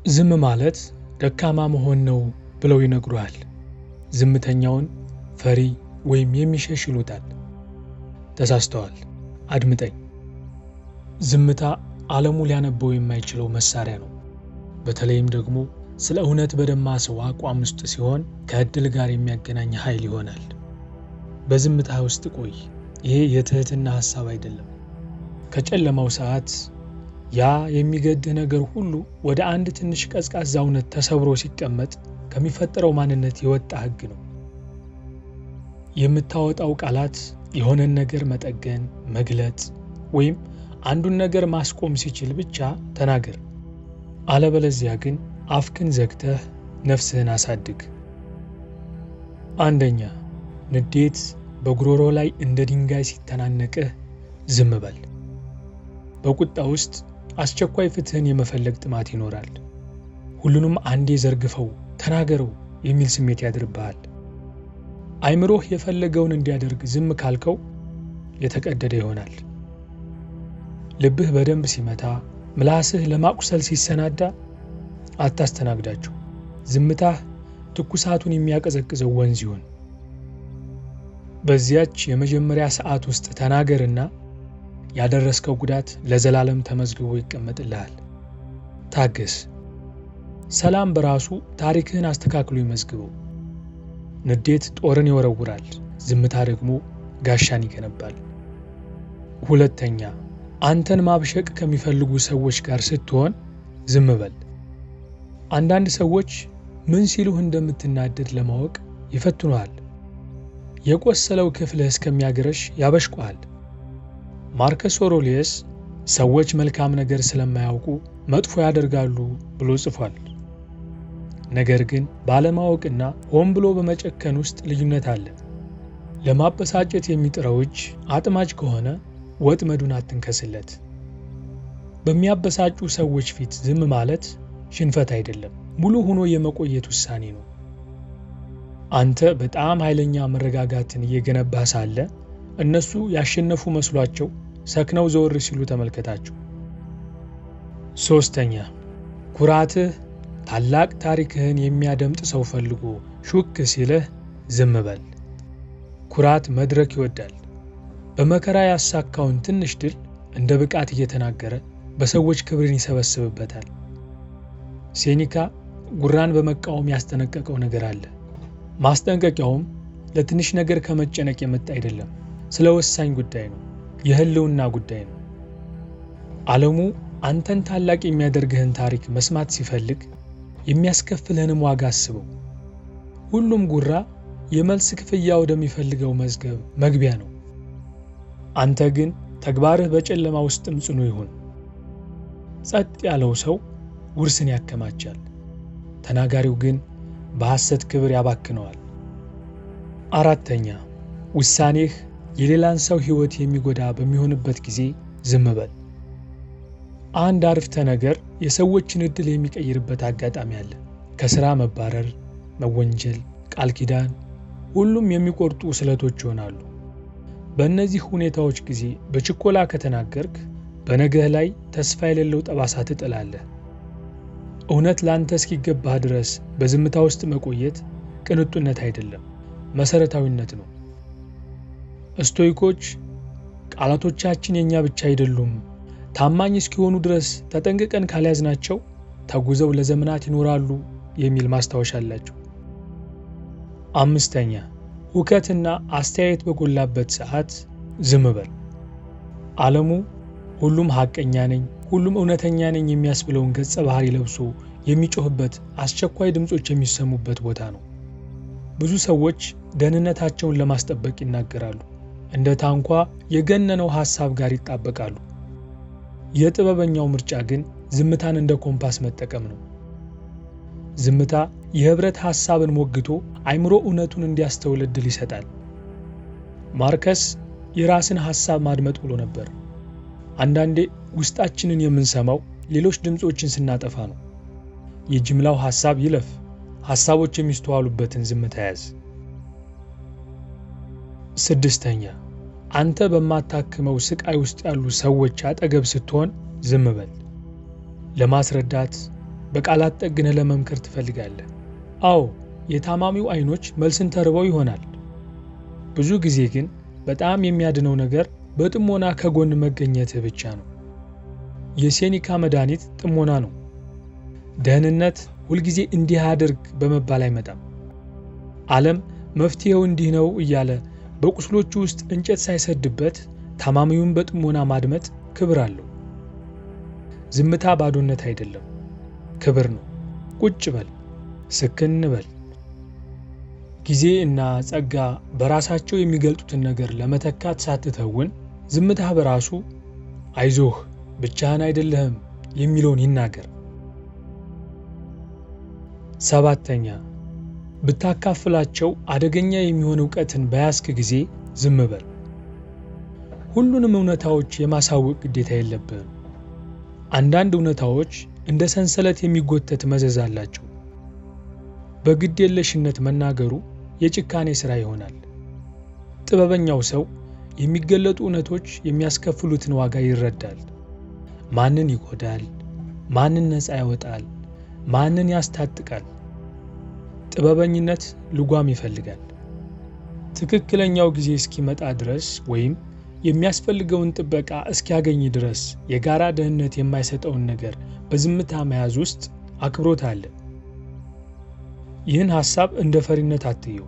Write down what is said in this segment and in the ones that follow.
ዝም ማለት ደካማ መሆን ነው ብለው ይነግሩሃል። ዝምተኛውን ፈሪ ወይም የሚሸሽ ይሉታል። ተሳስተዋል። አድምጠኝ። ዝምታ ዓለሙ ሊያነበው የማይችለው መሳሪያ ነው። በተለይም ደግሞ ስለ እውነት በደማሰው አቋም ውስጥ ሲሆን ከዕድል ጋር የሚያገናኝ ኃይል ይሆናል። በዝምታ ውስጥ ቆይ። ይሄ የትህትና ሐሳብ አይደለም። ከጨለማው ሰዓት ያ የሚገድህ ነገር ሁሉ ወደ አንድ ትንሽ ቀዝቃዛ እውነት ተሰብሮ ሲቀመጥ ከሚፈጠረው ማንነት የወጣ ሕግ ነው። የምታወጣው ቃላት የሆነን ነገር መጠገን፣ መግለጥ ወይም አንዱን ነገር ማስቆም ሲችል ብቻ ተናገር። አለበለዚያ ግን አፍክን ዘግተህ ነፍስህን አሳድግ። አንደኛ፣ ንዴት በጉሮሮ ላይ እንደ ድንጋይ ሲተናነቅህ ዝም በል። በቁጣ ውስጥ አስቸኳይ ፍትህን የመፈለግ ጥማት ይኖራል። ሁሉንም አንዴ ዘርግፈው ተናገረው የሚል ስሜት ያድርብሃል። አይምሮህ የፈለገውን እንዲያደርግ ዝም ካልከው የተቀደደ ይሆናል። ልብህ በደንብ ሲመታ፣ ምላስህ ለማቁሰል ሲሰናዳ አታስተናግዳቸው። ዝምታህ ትኩሳቱን የሚያቀዘቅዘው ወንዝ ይሁን። በዚያች የመጀመሪያ ሰዓት ውስጥ ተናገርና ያደረስከው ጉዳት ለዘላለም ተመዝግቦ ይቀመጥልሃል። ታገስ። ሰላም በራሱ ታሪክህን አስተካክሎ ይመዝግበው። ንዴት ጦርን ይወረውራል፣ ዝምታ ደግሞ ጋሻን ይገነባል። ሁለተኛ፣ አንተን ማብሸቅ ከሚፈልጉ ሰዎች ጋር ስትሆን ዝም በል። አንዳንድ ሰዎች ምን ሲሉህ እንደምትናደድ ለማወቅ ይፈትኑሃል። የቆሰለው ክፍልህ እስከሚያገረሽ ያበሽቁሃል። ማርከስ ኦሬሊየስ ሰዎች መልካም ነገር ስለማያውቁ መጥፎ ያደርጋሉ ብሎ ጽፏል። ነገር ግን ባለማወቅና ሆን ብሎ በመጨከን ውስጥ ልዩነት አለ። ለማበሳጨት የሚጥረው እጅ አጥማጅ ከሆነ ወጥመዱን አትንከስለት። በሚያበሳጩ ሰዎች ፊት ዝም ማለት ሽንፈት አይደለም፣ ሙሉ ሆኖ የመቆየት ውሳኔ ነው። አንተ በጣም ኃይለኛ መረጋጋትን እየገነባህ ሳለ እነሱ ያሸነፉ መስሏቸው ሰክነው ዘወር ሲሉ ተመልከታቸው። ሶስተኛ፣ ኩራትህ ታላቅ ታሪክህን የሚያደምጥ ሰው ፈልጎ ሹክ ሲልህ ዝም በል። ኩራት መድረክ ይወዳል። በመከራ ያሳካውን ትንሽ ድል እንደ ብቃት እየተናገረ በሰዎች ክብርን ይሰበስብበታል። ሴኒካ ጉራን በመቃወም ያስጠነቀቀው ነገር አለ። ማስጠንቀቂያውም ለትንሽ ነገር ከመጨነቅ የመጣ አይደለም፣ ስለ ወሳኝ ጉዳይ ነው። የህልውና ጉዳይ ነው። ዓለሙ አንተን ታላቅ የሚያደርግህን ታሪክ መስማት ሲፈልግ የሚያስከፍልህንም ዋጋ አስበው። ሁሉም ጉራ የመልስ ክፍያ ወደሚፈልገው መዝገብ መግቢያ ነው። አንተ ግን ተግባርህ በጨለማ ውስጥም ጽኑ ይሁን። ጸጥ ያለው ሰው ውርስን ያከማቻል፣ ተናጋሪው ግን በሐሰት ክብር ያባክነዋል። አራተኛ፣ ውሳኔህ የሌላን ሰው ሕይወት የሚጎዳ በሚሆንበት ጊዜ ዝም በል። አንድ አረፍተ ነገር የሰዎችን ዕድል የሚቀይርበት አጋጣሚ አለ። ከሥራ መባረር፣ መወንጀል፣ ቃል ኪዳን፣ ሁሉም የሚቆርጡ ስለቶች ይሆናሉ። በእነዚህ ሁኔታዎች ጊዜ በችኮላ ከተናገርክ በነገህ ላይ ተስፋ የሌለው ጠባሳ ትጥላለህ። እውነት ላንተ እስኪገባህ ድረስ በዝምታ ውስጥ መቆየት ቅንጡነት አይደለም፣ መሰረታዊነት ነው። ስቶይኮች ቃላቶቻችን የኛ ብቻ አይደሉም፣ ታማኝ እስኪሆኑ ድረስ ተጠንቅቀን ካልያዝናቸው ተጉዘው ለዘመናት ይኖራሉ የሚል ማስታወሻ አላቸው። አምስተኛ፣ ሁከትና አስተያየት በጎላበት ሰዓት ዝም በል። ዓለሙ ሁሉም ሐቀኛ ነኝ፣ ሁሉም እውነተኛ ነኝ የሚያስብለውን ገጸ ባህሪ ለብሶ የሚጮህበት አስቸኳይ ድምጾች የሚሰሙበት ቦታ ነው። ብዙ ሰዎች ደህንነታቸውን ለማስጠበቅ ይናገራሉ፣ እንደ ታንኳ የገነነው ሐሳብ ጋር ይጣበቃሉ። የጥበበኛው ምርጫ ግን ዝምታን እንደ ኮምፓስ መጠቀም ነው። ዝምታ የህብረት ሐሳብን ሞግቶ አይምሮ እውነቱን እንዲያስተውል ዕድል ይሰጣል። ማርከስ የራስን ሐሳብ ማድመጥ ብሎ ነበር። አንዳንዴ ውስጣችንን የምንሰማው ሌሎች ድምጾችን ስናጠፋ ነው። የጅምላው ሐሳብ ይለፍ፣ ሐሳቦች የሚስተዋሉበትን ዝምታ ያዝ። ስድስተኛ፣ አንተ በማታክመው ስቃይ ውስጥ ያሉ ሰዎች አጠገብ ስትሆን ዝም በል። ለማስረዳት፣ በቃላት ጠግነህ ለመምከር ትፈልጋለህ። አዎ፣ የታማሚው ዓይኖች መልስን ተርበው ይሆናል። ብዙ ጊዜ ግን በጣም የሚያድነው ነገር በጥሞና ከጎን መገኘትህ ብቻ ነው። የሴኒካ መድኃኒት ጥሞና ነው። ደህንነት ሁልጊዜ እንዲህ አድርግ በመባል አይመጣም። ዓለም መፍትሄው እንዲህ ነው እያለ በቁስሎቹ ውስጥ እንጨት ሳይሰድበት ታማሚውን በጥሞና ማድመጥ ክብር አለው። ዝምታ ባዶነት አይደለም፣ ክብር ነው። ቁጭ በል፣ ስክን በል። ጊዜ እና ጸጋ በራሳቸው የሚገልጡትን ነገር ለመተካት ሳትተውን ዝምታህ በራሱ አይዞህ ብቻህን አይደለህም የሚለውን ይናገር። 7ኛ ብታካፍላቸው አደገኛ የሚሆን ዕውቀትን በያዝክ ጊዜ ዝም በል። ሁሉንም እውነታዎች የማሳወቅ ግዴታ የለብህም። አንዳንድ እውነታዎች እንደ ሰንሰለት የሚጎተት መዘዝ አላቸው። በግድ የለሽነት መናገሩ የጭካኔ ሥራ ይሆናል። ጥበበኛው ሰው የሚገለጡ እውነቶች የሚያስከፍሉትን ዋጋ ይረዳል። ማንን ይጎዳል? ማንን ነፃ ያወጣል? ማንን ያስታጥቃል? ጥበበኝነት ልጓም ይፈልጋል። ትክክለኛው ጊዜ እስኪመጣ ድረስ ወይም የሚያስፈልገውን ጥበቃ እስኪያገኝ ድረስ የጋራ ደህንነት የማይሰጠውን ነገር በዝምታ መያዝ ውስጥ አክብሮት አለ። ይህን ሐሳብ እንደ ፈሪነት አትየው።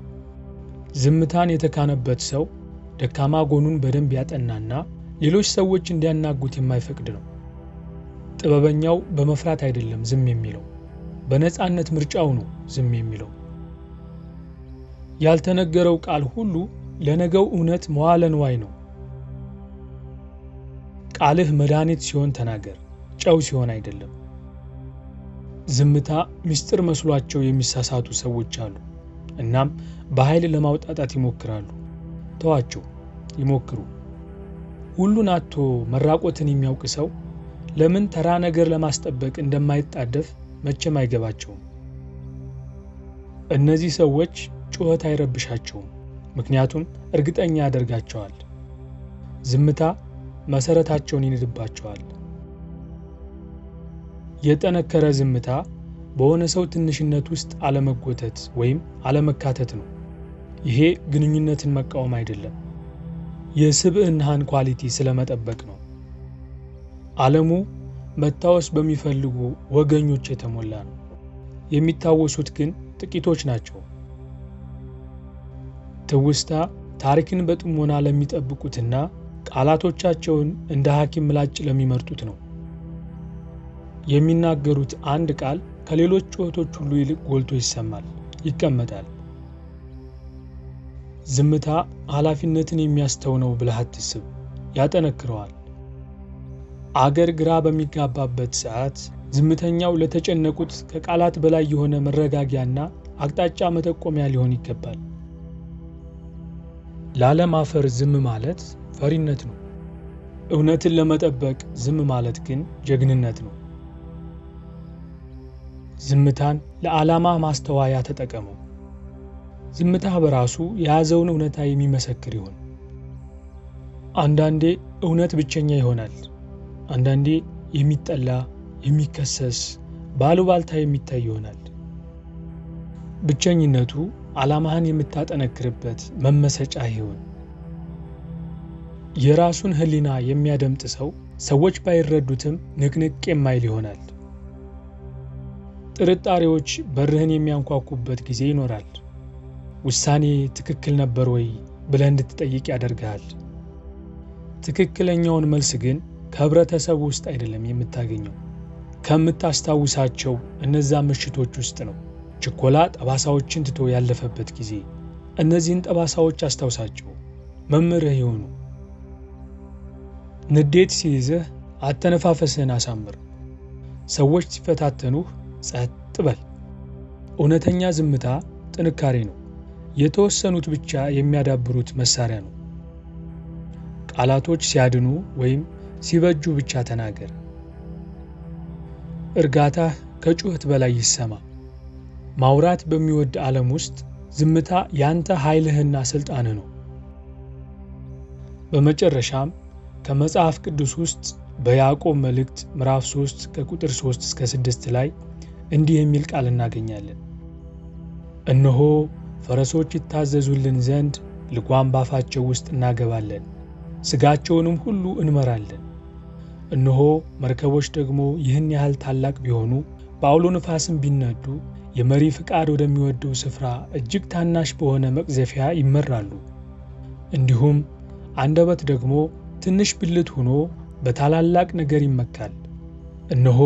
ዝምታን የተካነበት ሰው ደካማ ጎኑን በደንብ ያጠናና ሌሎች ሰዎች እንዲያናጉት የማይፈቅድ ነው። ጥበበኛው በመፍራት አይደለም ዝም የሚለው፣ በነፃነት ምርጫው ነው ዝም የሚለው። ያልተነገረው ቃል ሁሉ ለነገው እውነት መዋለ ንዋይ ነው። ቃልህ መድኃኒት ሲሆን ተናገር፣ ጨው ሲሆን አይደለም። ዝምታ ምስጢር መስሏቸው የሚሳሳቱ ሰዎች አሉ። እናም በኃይል ለማውጣጣት ይሞክራሉ። ተዋቸው፣ ይሞክሩ። ሁሉን አጥቶ መራቆትን የሚያውቅ ሰው ለምን ተራ ነገር ለማስጠበቅ እንደማይጣደፍ መቼም አይገባቸውም። እነዚህ ሰዎች ጩኸት አይረብሻቸውም፣ ምክንያቱም እርግጠኛ ያደርጋቸዋል። ዝምታ መሰረታቸውን ይንድባቸዋል። የጠነከረ ዝምታ በሆነ ሰው ትንሽነት ውስጥ አለመጎተት ወይም አለመካተት ነው። ይሄ ግንኙነትን መቃወም አይደለም፣ የስብዕናህን ኳሊቲ ስለመጠበቅ ነው። ዓለሙ መታወስ በሚፈልጉ ወገኞች የተሞላ ነው። የሚታወሱት ግን ጥቂቶች ናቸው። ትውስታ ታሪክን በጥሞና ለሚጠብቁትና ቃላቶቻቸውን እንደ ሐኪም ምላጭ ለሚመርጡት ነው። የሚናገሩት አንድ ቃል ከሌሎች ጩኸቶች ሁሉ ይልቅ ጎልቶ ይሰማል፣ ይቀመጣል። ዝምታ ኃላፊነትን የሚያስተው ነው ብለህ አትስብ፣ ያጠነክረዋል። አገር ግራ በሚጋባበት ሰዓት ዝምተኛው ለተጨነቁት ከቃላት በላይ የሆነ መረጋጊያና አቅጣጫ መጠቆሚያ ሊሆን ይገባል። ላለማፈር ዝም ማለት ፈሪነት ነው። እውነትን ለመጠበቅ ዝም ማለት ግን ጀግንነት ነው። ዝምታን ለዓላማ ማስተዋያ ተጠቀመው። ዝምታህ በራሱ የያዘውን እውነታ የሚመሰክር ይሆን። አንዳንዴ እውነት ብቸኛ ይሆናል። አንዳንዴ የሚጠላ፣ የሚከሰስ፣ ባሉባልታ የሚታይ ይሆናል። ብቸኝነቱ ዓላማህን የምታጠነክርበት መመሰጫ ይሆን። የራሱን ሕሊና የሚያደምጥ ሰው ሰዎች ባይረዱትም ንቅንቅ የማይል ይሆናል። ጥርጣሬዎች በርህን የሚያንኳኩበት ጊዜ ይኖራል። ውሳኔ ትክክል ነበር ወይ ብለህ እንድትጠይቅ ያደርግሃል። ትክክለኛውን መልስ ግን ከህብረተሰቡ ውስጥ አይደለም የምታገኘው፣ ከምታስታውሳቸው እነዛ ምሽቶች ውስጥ ነው። ችኮላ ጠባሳዎችን ትቶ ያለፈበት ጊዜ። እነዚህን ጠባሳዎች አስታውሳቸው፣ መምህርህ ይሆኑ። ንዴት ሲይዝህ አተነፋፈስህን አሳምር። ሰዎች ሲፈታተኑህ ጸጥ በል። እውነተኛ ዝምታ ጥንካሬ ነው። የተወሰኑት ብቻ የሚያዳብሩት መሳሪያ ነው። ቃላቶች ሲያድኑ ወይም ሲበጁ ብቻ ተናገር። እርጋታህ ከጩኸት በላይ ይሰማ። ማውራት በሚወድ ዓለም ውስጥ ዝምታ ያንተ ኃይልህና ሥልጣንህ ነው። በመጨረሻም ከመጽሐፍ ቅዱስ ውስጥ በያዕቆብ መልእክት ምዕራፍ 3 ከቁጥር 3 እስከ 6 ላይ እንዲህ የሚል ቃል እናገኛለን። እነሆ ፈረሶች ይታዘዙልን ዘንድ ልጓም ባፋቸው ውስጥ እናገባለን፣ ሥጋቸውንም ሁሉ እንመራለን። እነሆ መርከቦች ደግሞ ይህን ያህል ታላቅ ቢሆኑ በአውሎ ነፋስም ቢነዱ የመሪ ፍቃድ ወደሚወደው ስፍራ እጅግ ታናሽ በሆነ መቅዘፊያ ይመራሉ። እንዲሁም አንደበት ደግሞ ትንሽ ብልት ሆኖ በታላላቅ ነገር ይመካል። እነሆ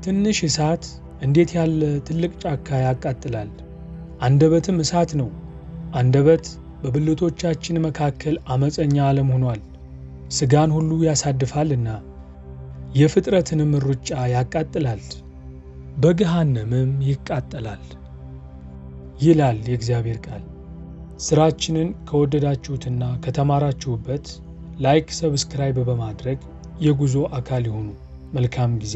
ትንሽ እሳት እንዴት ያለ ትልቅ ጫካ ያቃጥላል! አንደበትም እሳት ነው። አንደበት በብልቶቻችን መካከል ዓመፀኛ ዓለም ሆኗል፣ ሥጋን ሁሉ ያሳድፋልና የፍጥረትንም ሩጫ ያቃጥላል፣ በገሃነምም ይቃጠላል ይላል የእግዚአብሔር ቃል። ሥራችንን ከወደዳችሁትና ከተማራችሁበት ላይክ፣ ሰብስክራይብ በማድረግ የጉዞ አካል ይሁኑ። መልካም ጊዜ